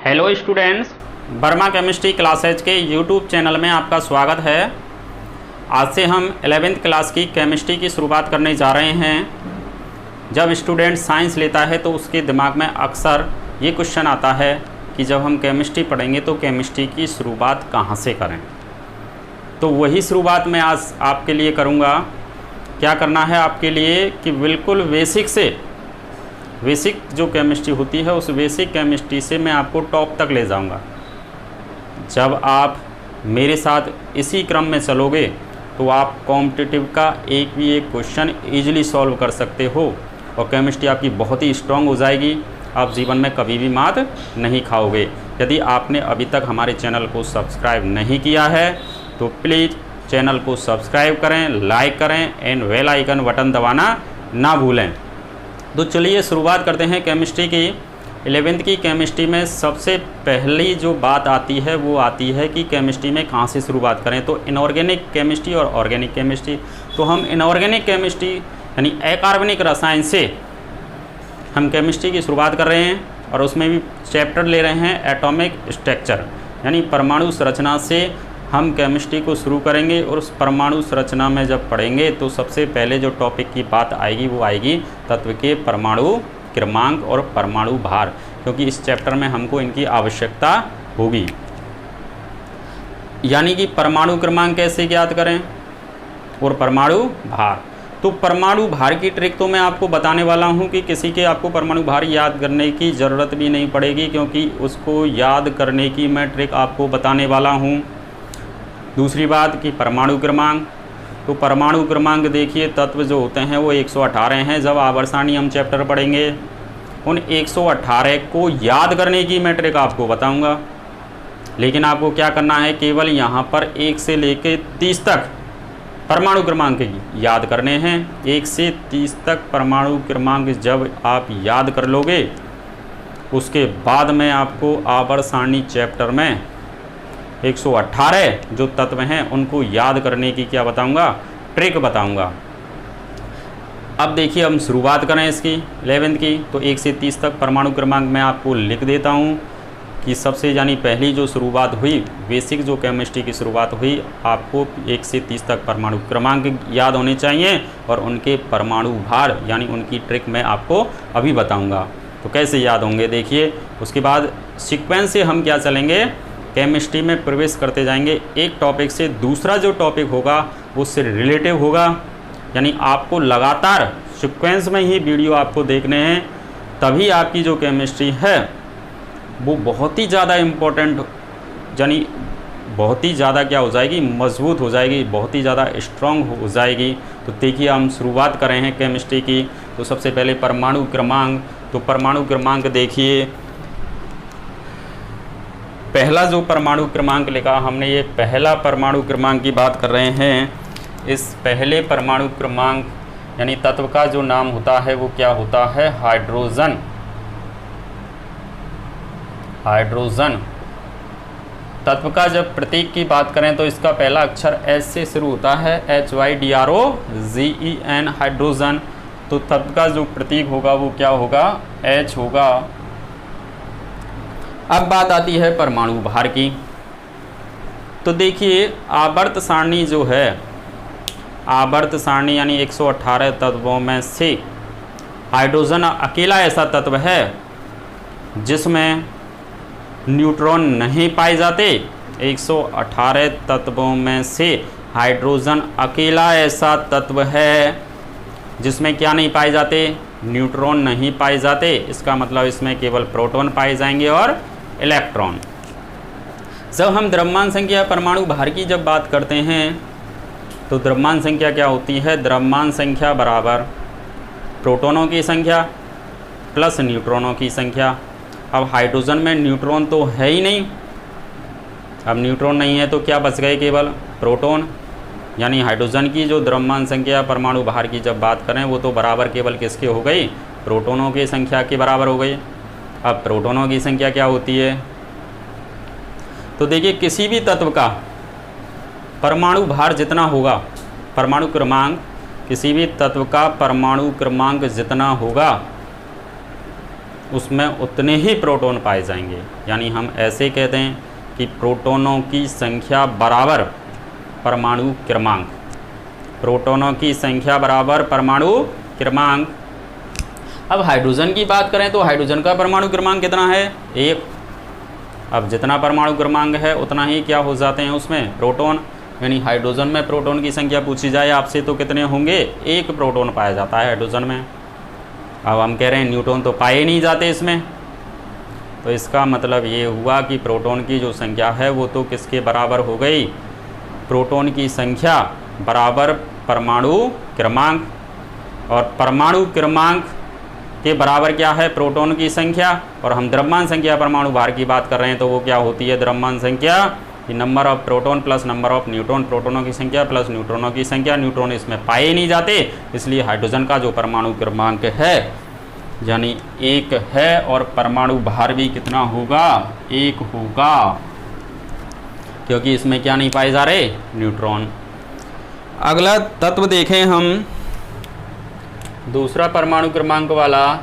Hello students, Verma chemistry classes के YouTube channel में आपका स्वागत है। आज से हम 11th क्लास की केमिस्ट्री की शुरुआत करने जा रहे हैं। जब स्टूडेंट साइंस लेता है तो उसके दिमाग में अक्सर ये क्वेश्चन आता है कि जब हम केमिस्ट्री पढ़ेंगे तो केमिस्ट्री की शुरुआत कहाँ से करें। तो वही शुरुआत मैं आज आपके लिए करूँगा। क्या करना है आपके लिए कि बिल्कुल बेसिक जो केमिस्ट्री होती है उस बेसिक केमिस्ट्री से मैं आपको टॉप तक ले जाऊंगा। जब आप मेरे साथ इसी क्रम में चलोगे तो आप कॉम्पिटिटिव का एक भी एक क्वेश्चन ईजिली सॉल्व कर सकते हो और केमिस्ट्री आपकी बहुत ही स्ट्रांग हो जाएगी। आप जीवन में कभी भी मात नहीं खाओगे। यदि आपने अभी तक हमारे चैनल को सब्सक्राइब नहीं किया है तो प्लीज़ चैनल को सब्सक्राइब करें, लाइक करें एंड बेल आइकन बटन दबाना ना भूलें। तो चलिए शुरुआत करते हैं केमिस्ट्री की। 11th की केमिस्ट्री में सबसे पहली जो बात आती है वो आती है कि केमिस्ट्री में कहाँ से शुरुआत करें। तो इनऑर्गेनिक केमिस्ट्री और ऑर्गेनिक केमिस्ट्री। तो हम इनऑर्गेनिक केमिस्ट्री यानी अकार्बनिक रसायन से हम केमिस्ट्री की शुरुआत कर रहे हैं और उसमें भी चैप्टर ले रहे हैं एटॉमिक स्ट्रक्चर यानी परमाणु संरचना से हम केमिस्ट्री को शुरू करेंगे। और उस परमाणु संरचना में जब पढ़ेंगे तो सबसे पहले जो टॉपिक की बात आएगी वो आएगी तत्व के परमाणु क्रमांक और परमाणु भार, क्योंकि इस चैप्टर में हमको इनकी आवश्यकता होगी। यानी कि परमाणु क्रमांक कैसे ज्ञात करें और परमाणु भार। तो परमाणु भार की ट्रिक तो मैं आपको बताने वाला हूं कि किसी के आपको परमाणु भार याद करने की ज़रूरत भी नहीं पड़ेगी, क्योंकि उसको याद करने की मैं ट्रिक आपको बताने वाला हूं। दूसरी बात कि परमाणु क्रमांक। तो परमाणु क्रमांक देखिए, तत्व जो होते हैं वो 118 हैं। जब आवर्त सारणी हम चैप्टर पढ़ेंगे उन 118 को याद करने की मैं ट्रिक आपको बताऊंगा। लेकिन आपको क्या करना है, केवल यहाँ पर 1 से लेकर 30 तक परमाणु क्रमांक याद करने हैं। 1 से 30 तक परमाणु क्रमांक जब आप याद कर लोगे उसके बाद मैं आपको आवर्त सारणी चैप्टर में 118 जो तत्व हैं उनको याद करने की क्या बताऊंगा, ट्रिक बताऊंगा। अब देखिए हम शुरुआत करें इसकी 11th की। तो 1 से 30 तक परमाणु क्रमांक मैं आपको लिख देता हूं कि सबसे यानी पहली जो शुरुआत हुई, बेसिक जो केमिस्ट्री की शुरुआत हुई, आपको 1 से 30 तक परमाणु क्रमांक याद होने चाहिए और उनके परमाणु भार यानी उनकी ट्रिक मैं आपको अभी बताऊँगा। तो कैसे याद होंगे देखिए। उसके बाद सीक्वेंस से हम क्या चलेंगे, केमिस्ट्री में प्रवेश करते जाएंगे। एक टॉपिक से दूसरा जो टॉपिक होगा उससे रिलेटिव होगा, यानी आपको लगातार सीक्वेंस में ही वीडियो आपको देखने हैं, तभी आपकी जो केमिस्ट्री है वो बहुत ही ज़्यादा इम्पोर्टेंट यानी बहुत ही ज़्यादा क्या हो जाएगी, मजबूत हो जाएगी, बहुत ही ज़्यादा स्ट्रांग हो जाएगी। तो देखिए हम शुरुआत कर रहे हैं केमिस्ट्री की। तो सबसे पहले परमाणु क्रमांक। तो परमाणु क्रमांक देखिए, पहला जो परमाणु क्रमांक लिखा हमने, ये पहला परमाणु क्रमांक की बात कर रहे हैं। इस पहले परमाणु क्रमांक यानी तत्व का जो नाम होता है वो क्या होता है, हाइड्रोजन। हाइड्रोजन तत्व का जब प्रतीक की बात करें तो इसका पहला अक्षर H से शुरू होता है, HYDROGEN हाइड्रोजन। तो तत्व का जो प्रतीक होगा वो क्या होगा, H होगा। अब बात आती है परमाणु भार की। तो देखिए आवर्त सारणी जो है, आवर्त सारणी यानी 118 तत्वों में से हाइड्रोजन अकेला ऐसा तत्व है जिसमें न्यूट्रॉन नहीं पाए जाते। 118 तत्वों में से हाइड्रोजन अकेला ऐसा तत्व है जिसमें क्या नहीं पाए जाते, न्यूट्रॉन नहीं पाए जाते। इसका मतलब इसमें केवल प्रोटॉन पाए जाएंगे और इलेक्ट्रॉन। जब हम द्रव्यमान संख्या परमाणु भार की जब बात करते हैं तो द्रव्यमान संख्या क्या होती है, द्रव्यमान संख्या बराबर प्रोटॉनों की संख्या प्लस न्यूट्रॉनों की संख्या। अब हाइड्रोजन में न्यूट्रॉन तो है ही नहीं, अब न्यूट्रॉन नहीं है तो क्या बच गए, केवल प्रोटॉन। यानी हाइड्रोजन की जो द्रव्यमान संख्या परमाणु भार की जब बात करें वो तो बराबर केवल किसके हो गई, प्रोटॉनों की संख्या के बराबर हो गई। अब प्रोटॉनों की संख्या क्या होती है, तो देखिए किसी भी तत्व का परमाणु भार जितना होगा, परमाणु क्रमांक, किसी भी तत्व का परमाणु क्रमांक जितना होगा उसमें उतने ही प्रोटॉन पाए जाएंगे। यानी हम ऐसे कहते हैं कि प्रोटॉनों की संख्या बराबर परमाणु क्रमांक, प्रोटॉनों की संख्या बराबर परमाणु क्रमांक। अब हाइड्रोजन की बात करें तो हाइड्रोजन का परमाणु क्रमांक कितना है? 1। अब जितना परमाणु क्रमांक है उतना ही क्या हो जाते हैं उसमें प्रोटॉन। यानी हाइड्रोजन में प्रोटॉन की संख्या पूछी जाए आपसे तो कितने होंगे? 1 प्रोटॉन पाया जाता है हाइड्रोजन में। अब हम कह रहे हैं न्यूट्रॉन तो पाए नहीं जाते इसमें, तो इसका मतलब ये हुआ कि प्रोटॉन की जो संख्या है वो तो किसके बराबर हो गई? प्रोटॉन की संख्या बराबर परमाणु क्रमांक, और परमाणु क्रमांक के बराबर क्या है? प्रोटॉन की संख्या। और हम द्रव्यमान संख्या परमाणु भार की बात कर रहे हैं तो वो क्या होती है? द्रव्यमान संख्या कि number of proton plus number of neutron, प्रोटॉनों की संख्या प्लस न्यूट्रॉनों की संख्या। न्यूट्रॉन इसमें पाए नहीं जाते, इसलिए हाइड्रोजन का जो परमाणु क्रमांक है यानी 1 है, और परमाणु भार भी कितना होगा? 1 होगा, क्योंकि इसमें क्या नहीं पाए जा रहे? न्यूट्रॉन। अगला तत्व देखें हम, दूसरा परमाणु क्रमांक वाला,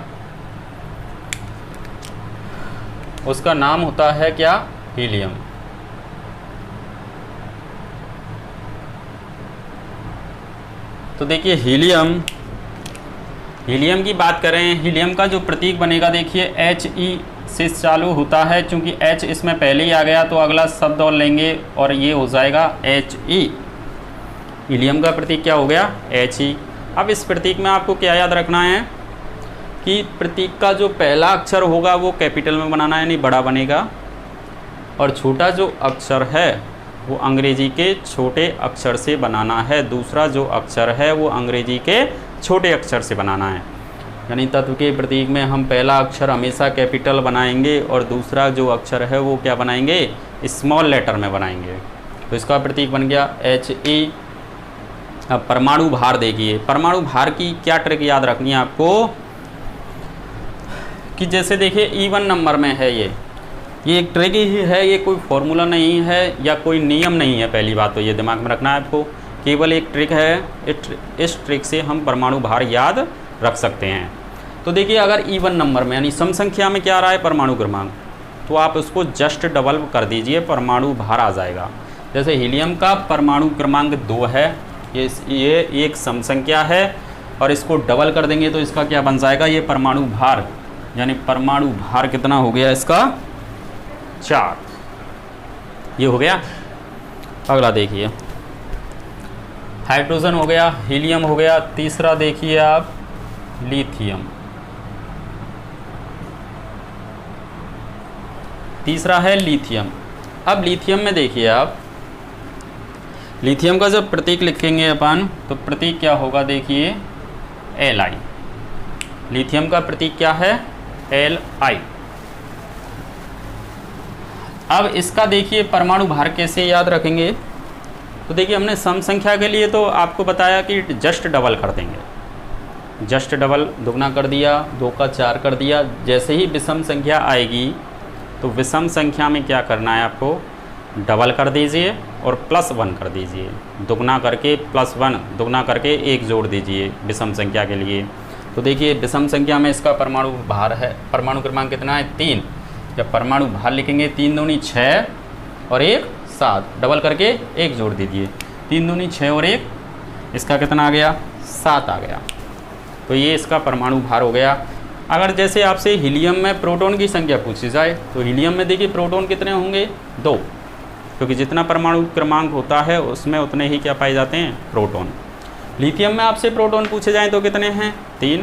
उसका नाम होता है क्या? हीलियम। तो देखिए हीलियम की बात करें, हीलियम का जो प्रतीक बनेगा देखिए He से चालू होता है। चूंकि H इसमें पहले ही आ गया तो अगला शब्द और लेंगे और ये हो जाएगा He। हीलियम का प्रतीक क्या हो गया? He। अब इस प्रतीक में आपको क्या याद रखना है कि प्रतीक का जो पहला अक्षर होगा वो कैपिटल में बनाना है, यानी बड़ा बनेगा, और छोटा जो अक्षर है वो अंग्रेजी के छोटे अक्षर से बनाना है। दूसरा जो अक्षर है वो अंग्रेजी के छोटे अक्षर से बनाना है। यानी तत्व के प्रतीक में हम पहला अक्षर हमेशा कैपिटल बनाएंगे और दूसरा जो अक्षर है वो क्या बनाएंगे? स्मॉल लेटर में बनाएंगे। तो इसका प्रतीक बन गया He। अब परमाणु भार देखिए, परमाणु भार की क्या ट्रिक याद रखनी है आपको कि जैसे देखिए E1 नंबर में है ये एक ट्रिक ही है, ये कोई फॉर्मूला नहीं है या कोई नियम नहीं है। पहली बात तो ये दिमाग में रखना है आपको, केवल एक ट्रिक है। इस ट्रिक से हम परमाणु भार याद रख सकते हैं। तो देखिए अगर E1 नंबर में यानी सम संख्या में क्या आ रहा है? परमाणु क्रमांक, तो आप उसको जस्ट डबल कर दीजिए, परमाणु भार आ जाएगा। जैसे हीलियम का परमाणु क्रमांक 2 है, ये एक सम संख्या है, और इसको डबल कर देंगे तो इसका क्या बन जाएगा? ये परमाणु भार, यानी परमाणु भार कितना हो गया इसका? 4। ये हो गया। अगला देखिए हाइड्रोजन हो गया, हीलियम हो गया, तीसरा देखिए आप लिथियम। तीसरा है लिथियम। अब लिथियम में देखिए आप, लिथियम का जब प्रतीक लिखेंगे अपन तो प्रतीक क्या होगा? देखिए Li। लिथियम का प्रतीक क्या है? Li। अब इसका देखिए परमाणु भार कैसे याद रखेंगे? तो देखिए हमने सम संख्या के लिए तो आपको बताया कि जस्ट डबल कर देंगे, जस्ट डबल, दुगना कर दिया, 2 का 4 कर दिया। जैसे ही विषम संख्या आएगी तो विषम संख्या में क्या करना है आपको? डबल कर दीजिए और +1 कर दीजिए, दुगना करके +1, दुगना करके 1 जोड़ दीजिए विषम संख्या के लिए। तो देखिए विषम संख्या में इसका परमाणु भार है, परमाणु क्रमांक कितना है? 3। जब परमाणु भार लिखेंगे 3 दूनी 6 और 1 7, डबल करके 1 जोड़ दीजिए, 3 दूनी 6 और 1, इसका कितना आ गया? 7 आ गया। तो ये इसका परमाणु भार हो गया। अगर जैसे आपसे हीलियम में प्रोटॉन की संख्या पूछी जाए तो हीलियम में देखिए प्रोटॉन कितने होंगे? 2, क्योंकि जितना परमाणु क्रमांक होता है उसमें उतने ही क्या पाए जाते हैं? प्रोटॉन। लिथियम में आपसे प्रोटॉन पूछे जाएँ तो कितने हैं? 3,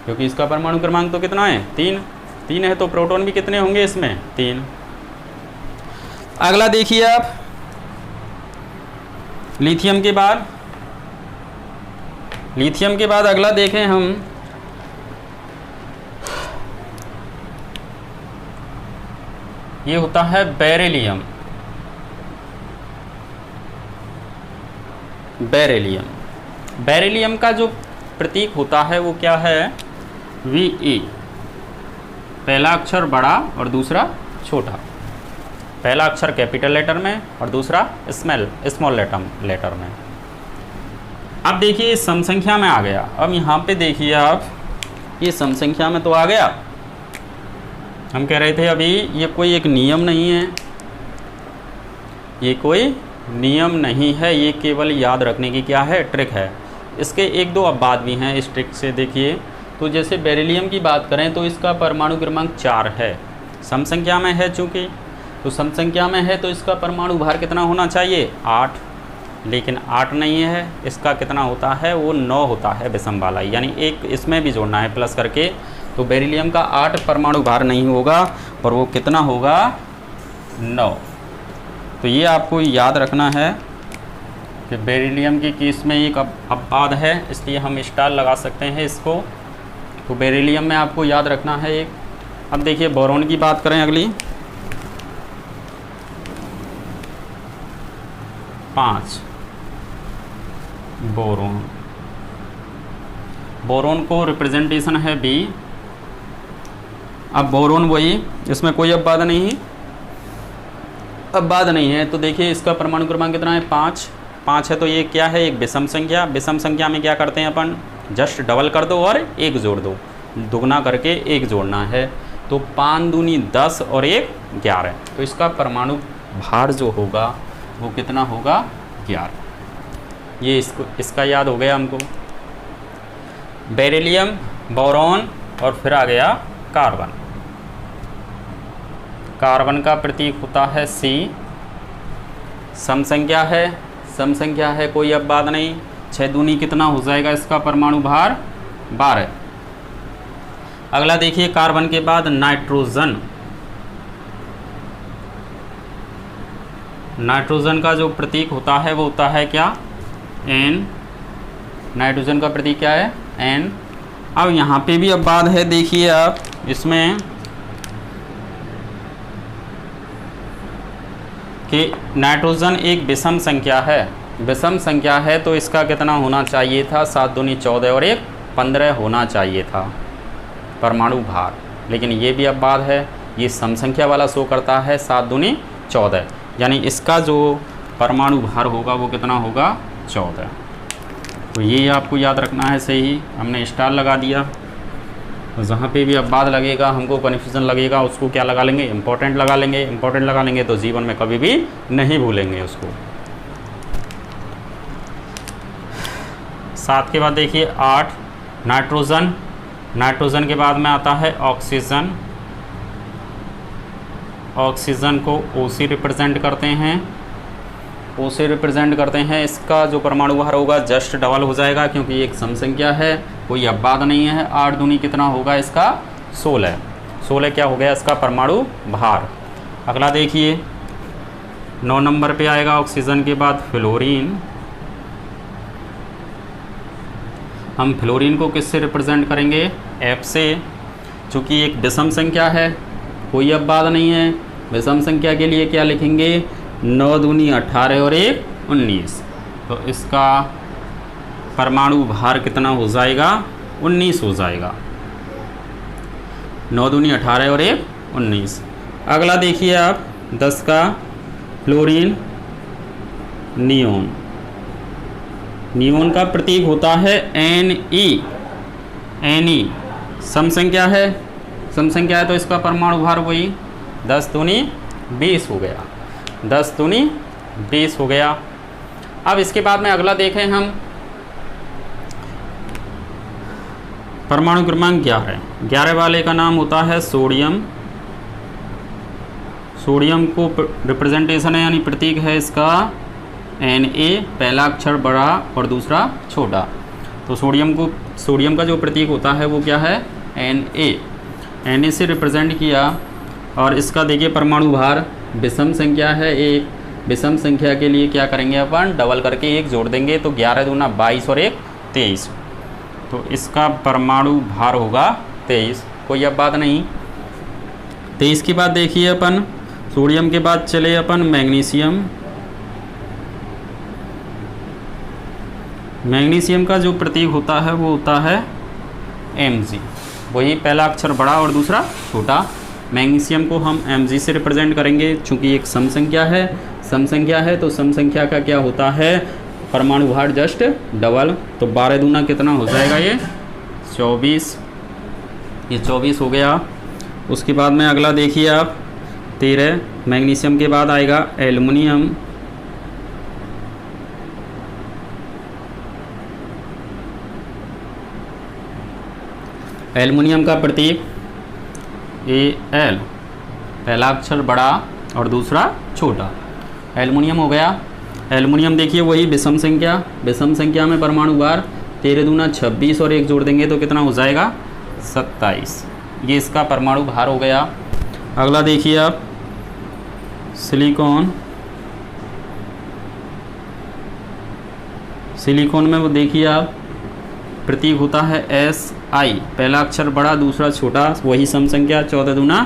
क्योंकि इसका परमाणु क्रमांक तो कितना है? 3 है, तो प्रोटॉन भी कितने होंगे इसमें? 3। अगला देखिए आप, लिथियम के बाद अगला देखें हम, ये होता है बेरिलियम। बेरिलियम का जो प्रतीक होता है वो क्या है? Ve। पहला अक्षर बड़ा और दूसरा छोटा, पहला अक्षर कैपिटल लेटर में और दूसरा स्मॉल लेटर में। अब देखिए सम संख्या में आ गया। अब यहाँ पे देखिए आप, ये सम संख्या में तो आ गया, हम कह रहे थे अभी ये कोई एक नियम नहीं है, ये कोई नियम नहीं है, ये केवल याद रखने की क्या है, ट्रिक है। इसके एक दो अपवाद भी हैं इस ट्रिक से। देखिए तो जैसे बेरिलियम की बात करें तो इसका परमाणु क्रमांक 4 है, सम संख्या में है चूँकि, तो सम संख्या में है तो इसका परमाणु भार कितना होना चाहिए, 8, लेकिन 8 नहीं है, इसका कितना होता है, वो 9 होता है विषम वाला, यानी एक इसमें भी जोड़ना है प्लस करके। तो बेरिलियम का 8 परमाणु भार नहीं होगा और वो कितना होगा, 9। तो ये आपको याद रखना है कि बेरिलियम की केस में एक अपवाद है, इसलिए हम स्टार लगा सकते हैं इसको। तो बेरिलियम में आपको याद रखना है एक। अब देखिए बोरॉन की बात करें अगली, 5 बोरॉन, बोरॉन को रिप्रेजेंटेशन है B। अब बोरॉन वही, इसमें कोई अपवाद नहीं है, तो देखिए इसका परमाणु क्रमांक कितना है, 5 है। तो ये क्या है, एक विषम संख्या। विषम संख्या में क्या करते हैं अपन, जस्ट डबल कर दो और 1 जोड़ दो, दुगना करके 1 जोड़ना है। तो 5 दूनी 10 और 1 11। तो इसका परमाणु भार जो होगा वो कितना होगा, 11। ये इसका याद हो गया हमको। बेरिलियम, बोरॉन और फिर आ गया कार्बन। कार्बन का प्रतीक होता है C। सम संख्या है, कोई अपवाद नहीं। 6 दूनी कितना हो जाएगा इसका परमाणु भार, 12। अगला देखिए कार्बन के बाद नाइट्रोजन। नाइट्रोजन का जो प्रतीक होता है वो होता है क्या, N। नाइट्रोजन का प्रतीक क्या है, N। अब यहाँ पे भी अपवाद है, देखिए आप इसमें कि नाइट्रोजन एक विषम संख्या है, तो इसका कितना होना चाहिए था, 7 दूनी 14 और 1 15 होना चाहिए था परमाणु भार। लेकिन ये भी अपवाद है, ये सम संख्या वाला शो करता है 7 दूनी 14, यानी इसका जो परमाणु भार होगा वो कितना होगा, 14। तो ये आपको याद रखना है। सही, हमने स्टार लगा दिया। तो जहाँ पे भी अपवाद लगेगा, हमको कन्फ्यूज़न लगेगा, उसको क्या लगा लेंगे, इम्पोर्टेंट लगा लेंगे, तो जीवन में कभी भी नहीं भूलेंगे उसको। 7 के बाद देखिए 8 नाइट्रोजन। नाइट्रोजन के बाद में आता है ऑक्सीजन। ऑक्सीजन को O से रिप्रेजेंट करते हैं। इसका जो परमाणु भार होगा जस्ट डबल हो जाएगा, क्योंकि एक सम संख्या है, कोई अपवाद नहीं है। 8 दूनी कितना होगा इसका, 16 क्या हो गया इसका परमाणु भार। अगला देखिए 9 नंबर पे आएगा ऑक्सीजन के बाद फ्लोरीन। हम फ्लोरीन को किससे रिप्रेजेंट करेंगे, F से। चूँकि एक विषम संख्या है, कोई अपवाद नहीं है, विषम संख्या के लिए क्या लिखेंगे, 9 दूनी 18 और 1 19। तो इसका परमाणु भार कितना हो जाएगा, 19 हो जाएगा। 9 दूनी 18 और 1 19। अगला देखिए आप 10 का फ्लोरीन नियोन। नियोन का प्रतीक होता है Ne। सम संख्या है तो इसका परमाणु भार वही 10 दूनी 20 हो गया। 10 दूनी 20 हो गया। अब इसके बाद में अगला देखें हम परमाणु क्रमांक 11 वाले का नाम होता है सोडियम। सोडियम को रिप्रेजेंटेशन है यानी प्रतीक है इसका Na, पहला अक्षर बड़ा और दूसरा छोटा। तो सोडियम का जो प्रतीक होता है वो क्या है, Na से रिप्रेजेंट किया। और इसका देखिए परमाणु भार विषम संख्या है एक, विषम संख्या के लिए क्या करेंगे अपन, डबल करके 1 जोड़ देंगे। तो 11 दूना 22 और 1 23। तो इसका परमाणु भार होगा 23, कोई अब बात नहीं। 23 के बाद देखिए अपन सोडियम के बाद चले अपन मैग्नीशियम। मैग्नीशियम का जो प्रतीक होता है वो होता है Mg, वही पहला अक्षर बड़ा और दूसरा छोटा। मैग्नीशियम को हम Mg से रिप्रेजेंट करेंगे, चूँकि एक सम संख्या है तो सम संख्या का क्या होता है, परमाणु भार जस्ट डबल। तो 12 दूना कितना हो जाएगा, ये 24, ये 24 हो गया। उसके बाद में अगला देखिए आप 13, मैग्नीशियम के बाद आएगा एल्युमिनियम, एल्युमिनियम का प्रतीक Al, पहला अक्षर बड़ा और दूसरा छोटा, एल्युमिनियम हो गया। एल्युमिनियम देखिए वही विषम संख्या, विषम संख्या में परमाणु भार 13 दूना 26 और 1 जोड़ देंगे तो कितना हो जाएगा 27, ये इसका परमाणु भार हो गया। अगला देखिए आप सिलिकॉन, सिलिकॉन में वो देखिए आप प्रतीक होता है Si, पहला अक्षर बड़ा दूसरा छोटा, वही सम संख्या 14 दूना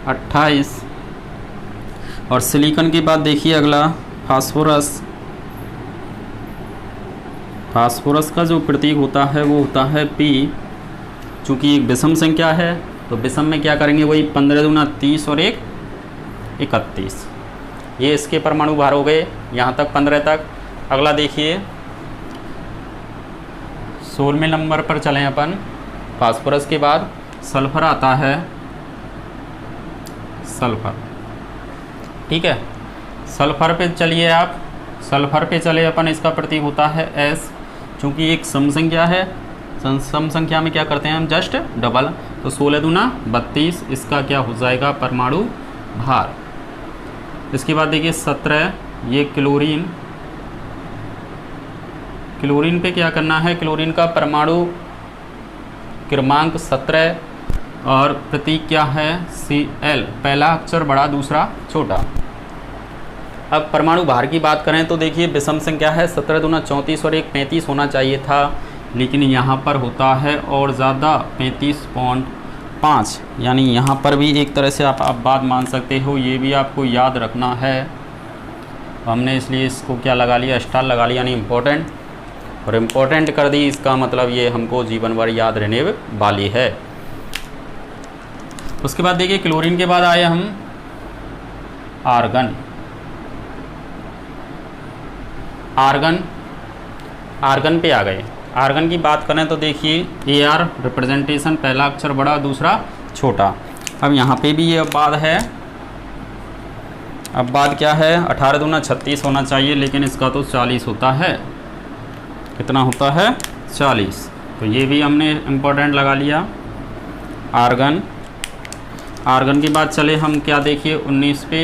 28। और सिलिकॉन के बाद देखिए अगला फास्फोरस, फास्फोरस का जो प्रतीक होता है वो होता है P, चूँकि एक विषम संख्या है तो विषम में क्या करेंगे वही 15 दूना 30 और 1 31, ये इसके परमाणु भार हो गए यहाँ तक 15 तक। अगला देखिए 16वें नंबर पर चलें अपन, फास्फोरस के बाद सल्फर आता है, सल्फर, ठीक है। सल्फर पे चलिए आप, सल्फर पे चले अपन, इसका प्रतीक होता है S, चूँकि एक सम संख्या है, सम संख्या में क्या करते हैं हम जस्ट डबल, तो 16 दूना 32 इसका क्या हो जाएगा परमाणु भार। इसके बाद देखिए 17, ये क्लोरीन, क्लोरीन पे क्या करना है, क्लोरीन का परमाणु क्रमांक 17 और प्रतीक क्या है Cl, पहला अक्षर बड़ा दूसरा छोटा। अब परमाणु भार की बात करें तो देखिए विषम संख्या है 17 दूना 34 और 1 35 होना चाहिए था, लेकिन यहाँ पर होता है और ज़्यादा 35.5, यानी यहाँ पर भी एक तरह से आप बात मान सकते हो, ये भी आपको याद रखना है। हमने इसलिए इसको क्या लगा लिया, स्टार लगा लिया, यानी इम्पोर्टेंट, और इम्पोर्टेंट कर दी, इसका मतलब ये हमको जीवन भर याद रहने वाली है। उसके बाद देखिए क्लोरीन के बाद आए हम आर्गन, आर्गन, आर्गन पे आ गए। आर्गन की बात करें तो देखिए Ar रिप्रेजेंटेशन, पहला अक्षर बड़ा दूसरा छोटा। अब यहाँ पे भी ये बात है, अब बात क्या है 18 दूना 36 होना चाहिए, लेकिन इसका तो 40 होता है, कितना होता है 40, तो ये भी हमने इम्पोर्टेंट लगा लिया आर्गन। आर्गन के बाद चले हम क्या देखिए 19 पे,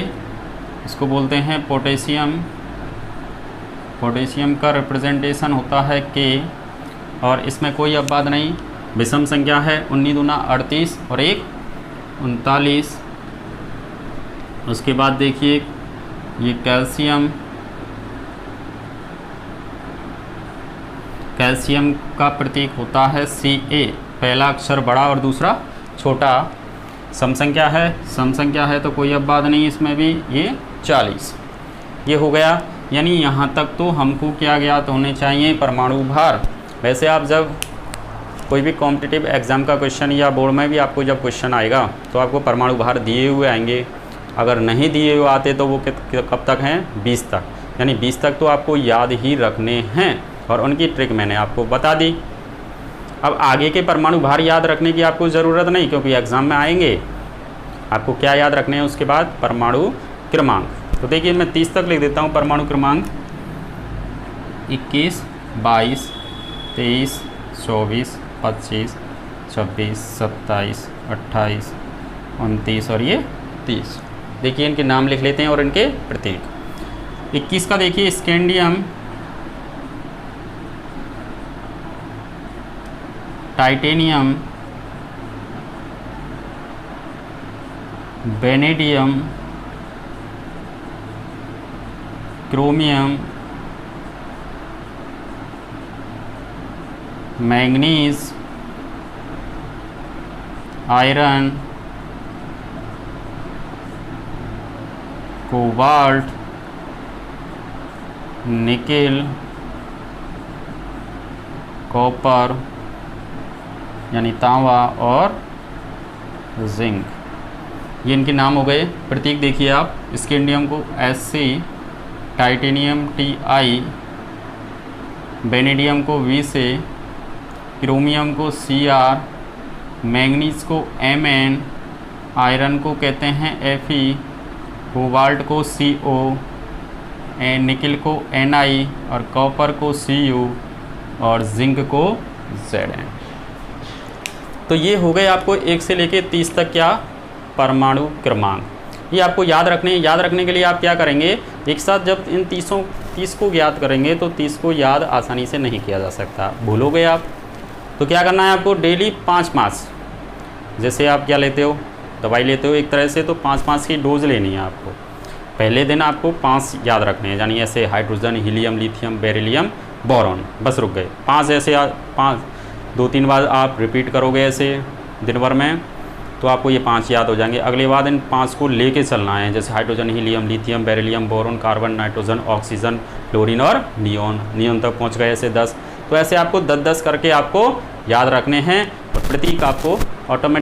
इसको बोलते हैं पोटेशियम, पोटेशियम का रिप्रेजेंटेशन होता है K, और इसमें कोई अब बात नहीं, विषम संख्या है 19 दूना 38 और 1 39। उसके बाद देखिए ये कैल्शियम, कैल्शियम का प्रतीक होता है Ca, पहला अक्षर बड़ा और दूसरा छोटा, सम संख्या है, सम संख्या है तो कोई अब बात नहीं, इसमें भी ये 40, ये हो गया। यानी यहाँ तक तो हमको क्या ज्ञात होने चाहिए परमाणु भार। वैसे आप जब कोई भी कॉम्पिटिटिव एग्ज़ाम का क्वेश्चन या बोर्ड में भी आपको जब क्वेश्चन आएगा तो आपको परमाणु भार दिए हुए आएंगे, अगर नहीं दिए हुए आते तो वो कब तक हैं 20 तक, यानी 20 तक तो आपको याद ही रखने हैं, और उनकी ट्रिक मैंने आपको बता दी। अब आगे के परमाणु भार याद रखने की आपको ज़रूरत नहीं, क्योंकि एग्ज़ाम में आएंगे। आपको क्या याद रखने हैं उसके बाद परमाणु क्रमांक। तो देखिए मैं 30 तक लिख देता हूँ परमाणु क्रमांक, 21 22 23 24 25 26 27 28 29 और ये 30। देखिए इनके नाम लिख लेते हैं और इनके प्रतीक। 21 का देखिए scandium, titanium, vanadium, chromium, manganese, iron, cobalt, nickel, copper यानी तांबा और जिंक, ये इनके नाम हो गए। प्रतीक देखिए आप, स्कैंडियम को Sc, टाइटेनियम Ti, वेनेडियम को Vc, क्रोमियम को Cr, मैंगनीज को Mn, आयरन को कहते हैं Fe, कोबाल्ट को Co, निकिल को Na और कॉपर को Cu और जिंक को Zn। तो ये हो गए आपको 1 से लेके 30 तक क्या परमाणु क्रमांक। ये आपको याद रखने के लिए आप क्या करेंगे, एक साथ जब इन 30 को ज्ञात करेंगे तो 30 को याद आसानी से नहीं किया जा सकता, भूलोगे आप। तो क्या करना है आपको, डेली 5 जैसे आप क्या लेते हो, दवाई लेते हो एक तरह से, तो 5 की डोज लेनी है आपको। पहले दिन आपको 5 याद रखने हैं, यानी ऐसे hydrogen, helium, lithium, beryllium, boron, बस रुक गए 5। ऐसे 5 2-3 बार आप रिपीट करोगे ऐसे दिन भर में, तो आपको ये 5 याद हो जाएंगे। अगले बार इन 5 को लेके चलना है, जैसे hydrogen, helium, lithium, beryllium, boron, carbon, nitrogen, oxygen, chlorine और नियोन तक पहुंच गए ऐसे 10। तो ऐसे आपको 10-10 करके आपको याद रखने हैं और प्रतीक आपको ऑटोमेटिक